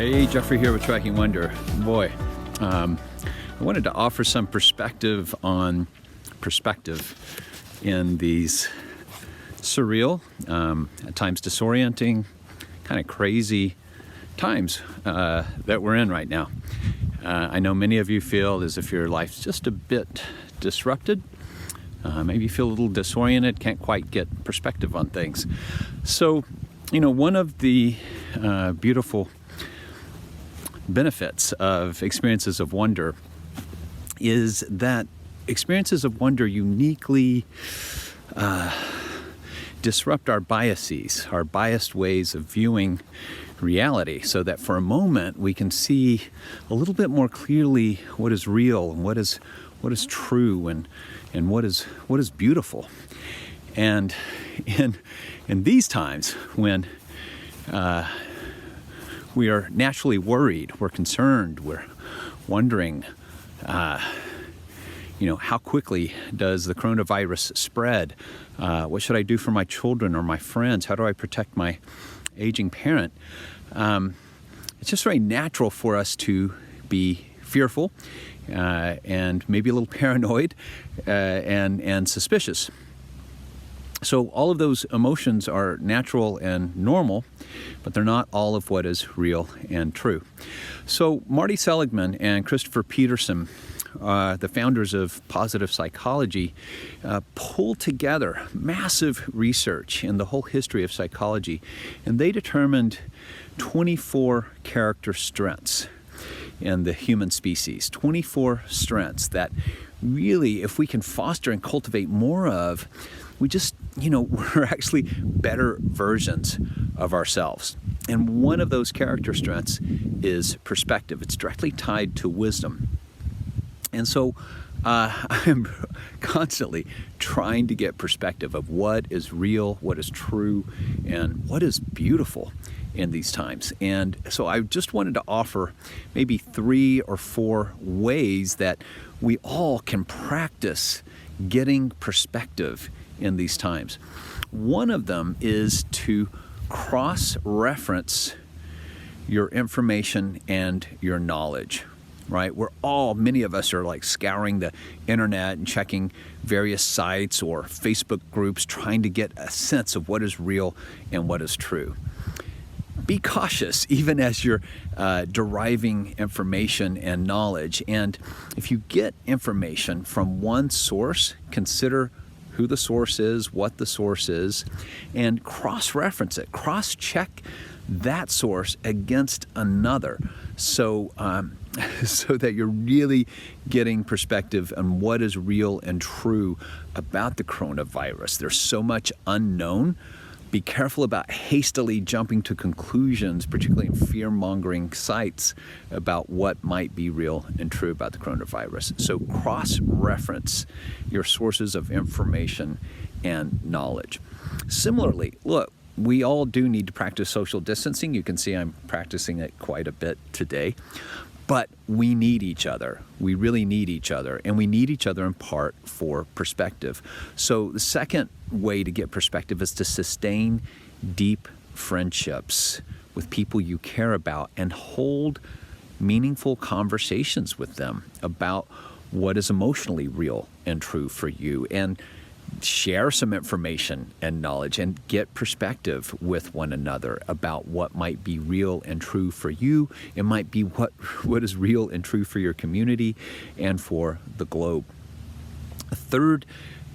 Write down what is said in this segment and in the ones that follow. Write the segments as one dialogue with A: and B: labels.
A: Hey, Jeffrey here with Tracking Wonder. Boy, I wanted to offer some perspective on perspective in these surreal, at times disorienting, kind of crazy times that we're in right now. I know many of you feel as if your life's just a bit disrupted. Maybe you feel a little disoriented, can't quite get perspective on things. So, one of the beautiful benefits of experiences of wonder is that experiences of wonder uniquely disrupt our biases, our biased ways of viewing reality, so that for a moment we can see a little bit more clearly what is real and what is true and what is beautiful. And in these times when we are naturally worried, we're concerned, we're wondering, how quickly does the coronavirus spread? What should I do for my children or my friends? How do I protect my aging parent? It's just very natural for us to be fearful and maybe a little paranoid and suspicious. So all of those emotions are natural and normal, but they're not all of what is real and true. So Marty Seligman and Christopher Peterson, the founders of positive psychology, pulled together massive research in the whole history of psychology, and they determined 24 character strengths in the human species, 24 strengths that really, if we can foster and cultivate more of, we just, we're actually better versions of ourselves. And one of those character strengths is perspective. It's directly tied to wisdom. And so I'm constantly trying to get perspective of what is real, what is true, and what is beautiful in these times. And so I just wanted to offer maybe 3 or 4 ways that we all can practice getting perspective in these times. One of them is to cross-reference your information and your knowledge, right? Many of us are like scouring the internet and checking various sites or Facebook groups, trying to get a sense of what is real and what is true. Be cautious even as you're deriving information and knowledge. And if you get information from one source, consider who the source is, what the source is, and cross-reference it. Cross-check that source against another, so that you're really getting perspective on what is real and true about the coronavirus. There's so much unknown. Be careful about hastily jumping to conclusions, particularly in fear-mongering sites, about what might be real and true about the coronavirus. So cross-reference your sources of information and knowledge. Similarly, look, we all do need to practice social distancing. You can see I'm practicing it quite a bit today. But we need each other. We really need each other. And we need each other in part for perspective. So the second way to get perspective is to sustain deep friendships with people you care about and hold meaningful conversations with them about what is emotionally real and true for you, and share some information and knowledge and get perspective with one another about what might be real and true for you. It might be what is real and true for your community and for the globe. A third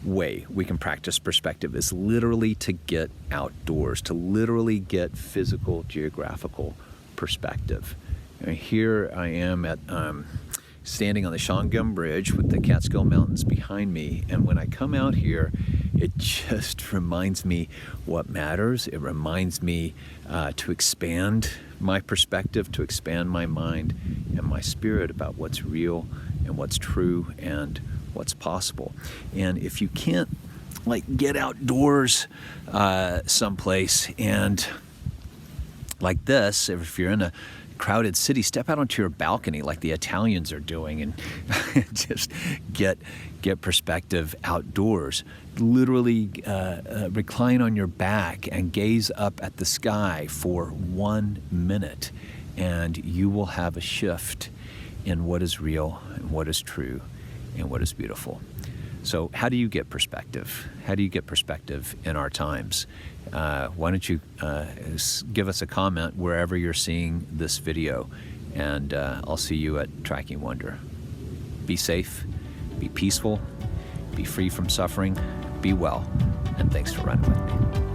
A: way we can practice perspective is literally to get outdoors, to literally get physical, geographical perspective. And here I am at standing on the Shawangunk Bridge with the Catskill Mountains behind me, and when I come out here, it just reminds me what matters. It reminds me to expand my perspective, to expand my mind and my spirit about what's real and what's true and what's possible. And if you can't get outdoors someplace and like this, if you're in a crowded city, step out onto your balcony like the Italians are doing and just get perspective outdoors. Literally recline on your back and gaze up at the sky for 1 minute and you will have a shift in what is real and what is true and what is beautiful. So how do you get perspective? How do you get perspective in our times? Why don't you give us a comment wherever you're seeing this video, and I'll see you at Tracking Wonder. Be safe, be peaceful, be free from suffering, be well, and thanks for running with me.